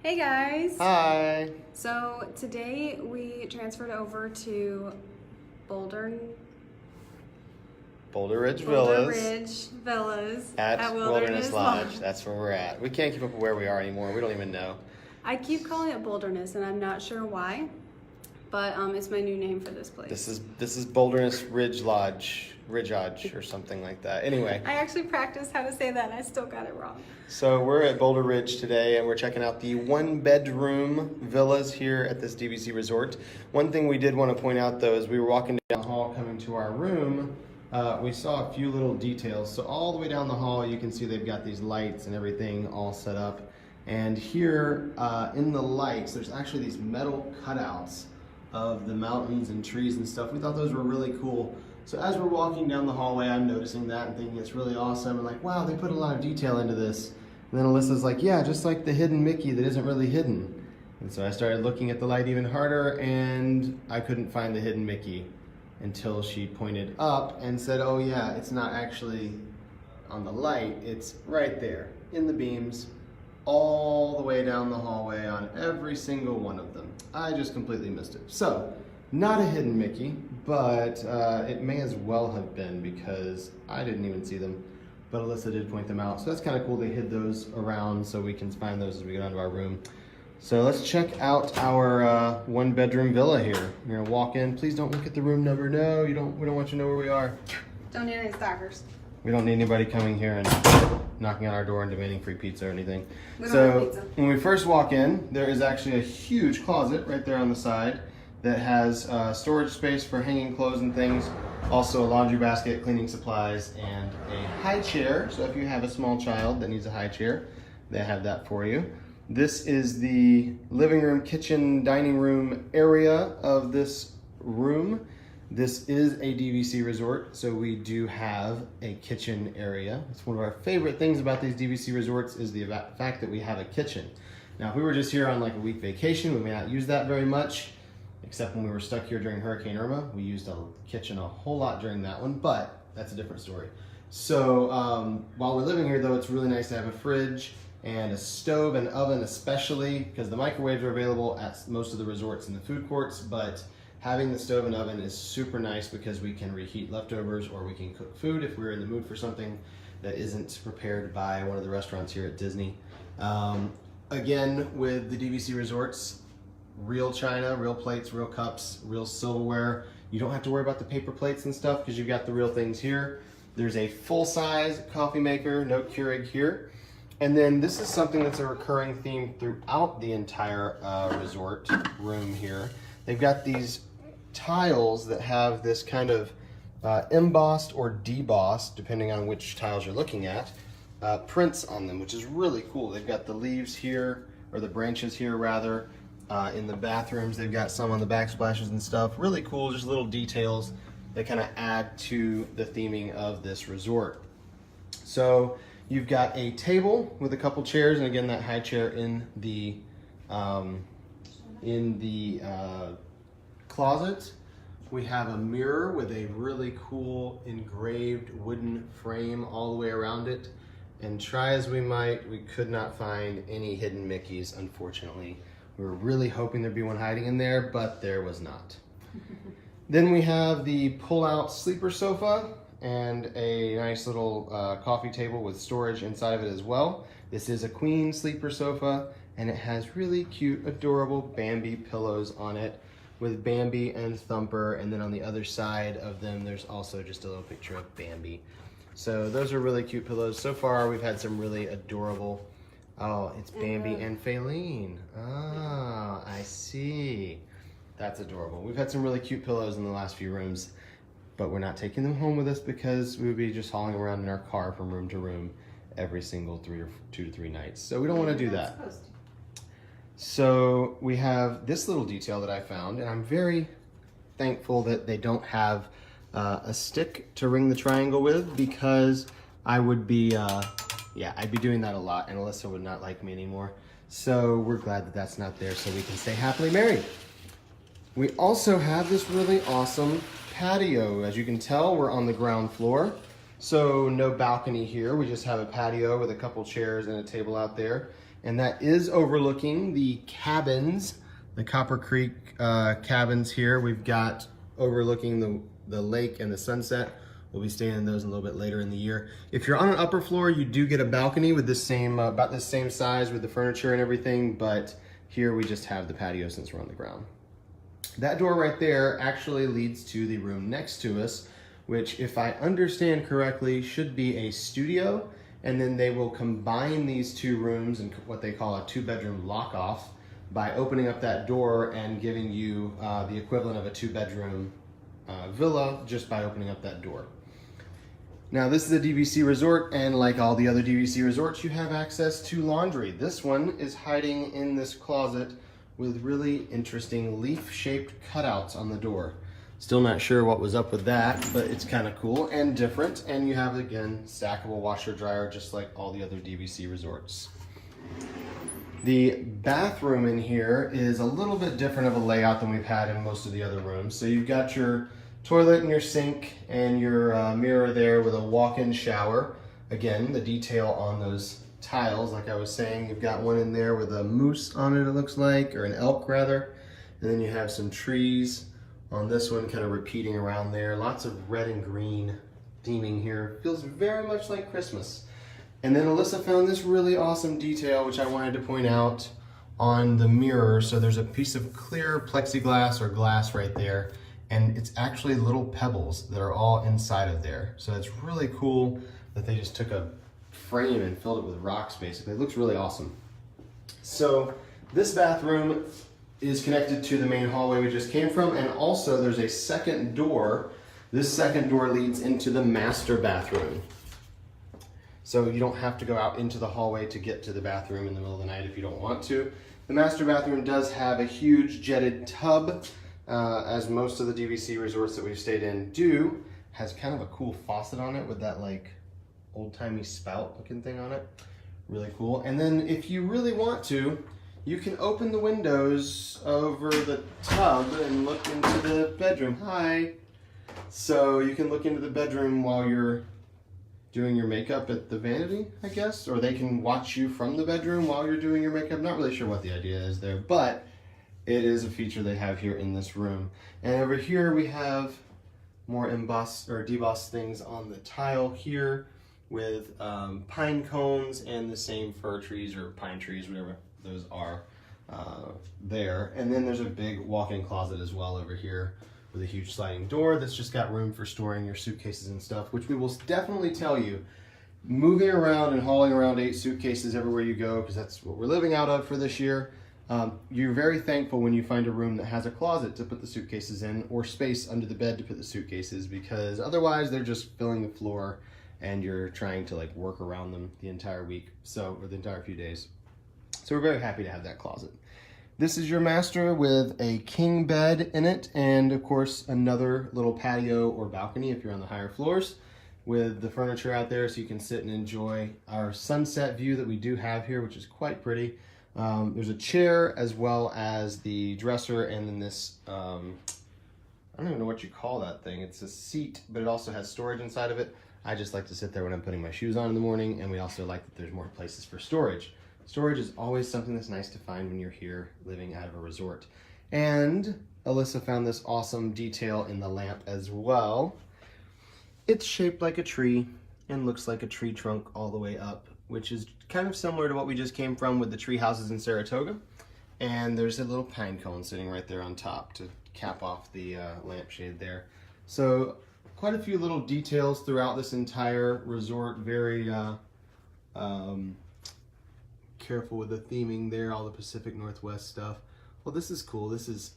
Hey guys! Hi! So today we transferred over to Boulder Ridge Villas at Wilderness Lodge. That's where we're at. We can't keep up with where we are anymore. We don't even know. I keep calling it Boulderness and I'm not sure why, but it's my new name for this place. This is Boulder Ridge Lodge or something like that. Anyway. I actually practiced how to say that and I still got it wrong. So we're at Boulder Ridge today and we're checking out the 1-bedroom villas here at this DVC resort. One thing we did want to point out though is we were walking down the hall coming to our room. We saw a few little details. So all the way down the hall you can see they've got these lights and everything all set up. And here in the lights there's actually these metal cutouts of the mountains and trees and stuff. We thought those were really cool. So as we're walking down the hallway, I'm noticing that and thinking it's really awesome and like, wow, they put a lot of detail into this. And then Alyssa's like, yeah, just like the hidden Mickey that isn't really hidden. And so I started looking at the light even harder and I couldn't find the hidden Mickey until she pointed up and said, oh yeah, it's not actually on the light, it's right there in the beams, all the way down the hallway on every single one of them. I just completely missed it. So, not a hidden Mickey, but it may as well have been because I didn't even see them, but Alyssa did point them out. So that's kind of cool. They hid those around so we can find those as we get onto our room. So let's check out our 1-bedroom villa here. We're gonna walk in. Please don't look at the room number. No, we don't want you to know where we are. Don't need any stalkers. We don't need anybody coming here and knocking on our door and demanding free pizza or anything. We don't have pizza. When we first walk in, there is actually a huge closet right there on the side that has storage space for hanging clothes and things, also a laundry basket, cleaning supplies, and a high chair. So if you have a small child that needs a high chair, they have that for you. This is the living room, kitchen, dining room area of this room. This is a DVC resort, so we do have a kitchen area. It's one of our favorite things about these DVC resorts is the fact that we have a kitchen. Now, if we were just here on like a week vacation, we may not use that very much, except when we were stuck here during Hurricane Irma. We used a kitchen a whole lot during that one, but that's a different story. So while we're living here though, it's really nice to have a fridge and a stove and oven, especially because the microwaves are available at most of the resorts and the food courts, but having the stove and oven is super nice because we can reheat leftovers or we can cook food if we're in the mood for something that isn't prepared by one of the restaurants here at Disney. Again, with the DVC resorts, real china, real plates, real cups, real silverware. You don't have to worry about the paper plates and stuff because you've got the real things here. There's a full-size coffee maker, no Keurig here. And then this is something that's a recurring theme throughout the entire resort room here. They've got these tiles that have this kind of embossed or debossed, depending on which tiles you're looking at, prints on them, which is really cool. They've got the leaves here, or the branches here rather. In the bathrooms, they've got some on the backsplashes and stuff. Really cool, just little details that kind of add to the theming of this resort. So you've got a table with a couple chairs, and again, that high chair in the closet. We have a mirror with a really cool engraved wooden frame all the way around it. And try as we might, we could not find any hidden Mickeys, unfortunately. We were really hoping there'd be one hiding in there, but there was not. Then we have the pull-out sleeper sofa and a nice little coffee table with storage inside of it as well. This is a queen sleeper sofa, and it has really cute, adorable Bambi pillows on it with Bambi and Thumper, and then on the other side of them, there's also just a little picture of Bambi. So those are really cute pillows. So far, we've had some really adorable. Oh, it's Bambi and Faylene. Ah, I see. That's adorable. We've had some really cute pillows in the last few rooms, but we're not taking them home with us because we would be just hauling around in our car from room to room every single 2 to 3 nights. So we don't want to do that. So we have this little detail that I found, and I'm very thankful that they don't have a stick to ring the triangle with because I would be I'd be doing that a lot and Alyssa would not like me anymore. So we're glad that that's not there so we can stay happily married. We also have this really awesome patio. As you can tell, we're on the ground floor. So no balcony here. We just have a patio with a couple chairs and a table out there. And that is overlooking the cabins, the Copper Creek cabins here. We've got overlooking the lake and the sunset. We'll be staying in those a little bit later in the year. If you're on an upper floor, you do get a balcony with the same, about the same size with the furniture and everything, but here we just have the patio since we're on the ground. That door right there actually leads to the room next to us, which, if I understand correctly, should be a studio, and then they will combine these two rooms in what they call a 2-bedroom lock-off by opening up that door and giving you the equivalent of a 2-bedroom villa just by opening up that door. Now, this is a DVC resort, and like all the other DVC resorts, you have access to laundry. This one is hiding in this closet with really interesting leaf-shaped cutouts on the door. Still not sure what was up with that, but it's kind of cool and different. And you have, again, stackable washer dryer, just like all the other DVC resorts. The bathroom in here is a little bit different of a layout than we've had in most of the other rooms. So you've got your toilet and your sink and your mirror there with a walk-in shower. Again, the detail on those tiles, like I was saying, you've got one in there with a moose on it, it looks like, or an elk rather. And then you have some trees on this one, kind of repeating around there. Lots of red and green theming here. Feels very much like Christmas. And then Alyssa found this really awesome detail, which I wanted to point out on the mirror. So there's a piece of clear plexiglass or glass right there, and it's actually little pebbles that are all inside of there. So it's really cool that they just took a frame and filled it with rocks, basically. It looks really awesome. So this bathroom is connected to the main hallway we just came from, and also there's a second door. This second door leads into the master bathroom. So you don't have to go out into the hallway to get to the bathroom in the middle of the night if you don't want to. The master bathroom does have a huge jetted tub, as most of the DVC resorts that we've stayed in do. Has kind of a cool faucet on it with that like old-timey spout looking thing on it. Really cool. And then if you really want to, you can open the windows over the tub and look into the bedroom. Hi. So you can look into the bedroom while you're doing your makeup at the vanity, I guess, or they can watch you from the bedroom while you're doing your makeup. Not really sure what the idea is there, but it is a feature they have here in this room. And over here we have more embossed or debossed things on the tile here with pine cones and the same fir trees or pine trees, whatever those are there. And then there's a big walk-in closet as well over here with a huge sliding door that's just got room for storing your suitcases and stuff, which we will definitely tell you, moving around and hauling around 8 suitcases everywhere you go, because that's what we're living out of for this year. You're very thankful when you find a room that has a closet to put the suitcases in, or space under the bed to put the suitcases, because otherwise they're just filling the floor and you're trying to like work around them the entire week, or the entire few days. So we're very happy to have that closet. This is your master with a king bed in it, and of course another little patio or balcony if you're on the higher floors, with the furniture out there so you can sit and enjoy our sunset view that we do have here, which is quite pretty. There's a chair as well as the dresser, and then this, I don't even know what you call that thing. It's a seat, but it also has storage inside of it. I just like to sit there when I'm putting my shoes on in the morning, and we also like that there's more places for storage. Storage is always something that's nice to find when you're here living out of a resort. And Alyssa found this awesome detail in the lamp as well. It's shaped like a tree and looks like a tree trunk all the way up, which is kind of similar to what we just came from with the tree houses in Saratoga. And there's a little pine cone sitting right there on top to cap off the lampshade there. So quite a few little details throughout this entire resort. Very careful with the theming there, all the Pacific Northwest stuff. Well, this is cool. This is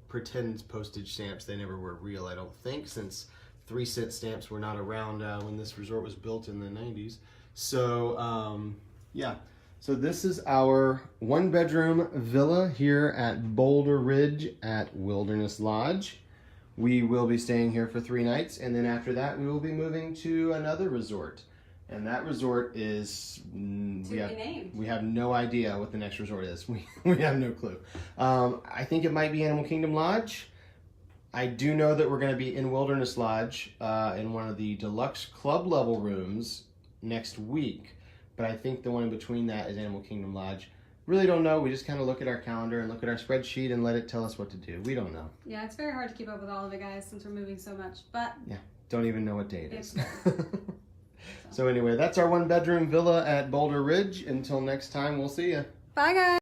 pretend postage stamps. They never were real, I don't think, since 3-cent stamps were not around when this resort was built in the 90s. So yeah, so this is our 1-bedroom villa here at Boulder Ridge at Wilderness Lodge. We will be staying here for 3 nights, and then after that we will be moving to another resort. And that resort is, we have no idea what the next resort is. We have no clue. I think it might be Animal Kingdom Lodge, I do know that we're going to be in Wilderness Lodge in one of the deluxe club level rooms next week. But I think the one in between that is Animal Kingdom Lodge. Really don't know. We just kind of look at our calendar and look at our spreadsheet and let it tell us what to do. We don't know. Yeah, it's very hard to keep up with all of it, guys, since we're moving so much. But yeah, don't even know what day it is. It's So anyway, that's our 1-bedroom villa at Boulder Ridge. Until next time, we'll see you. Bye, guys.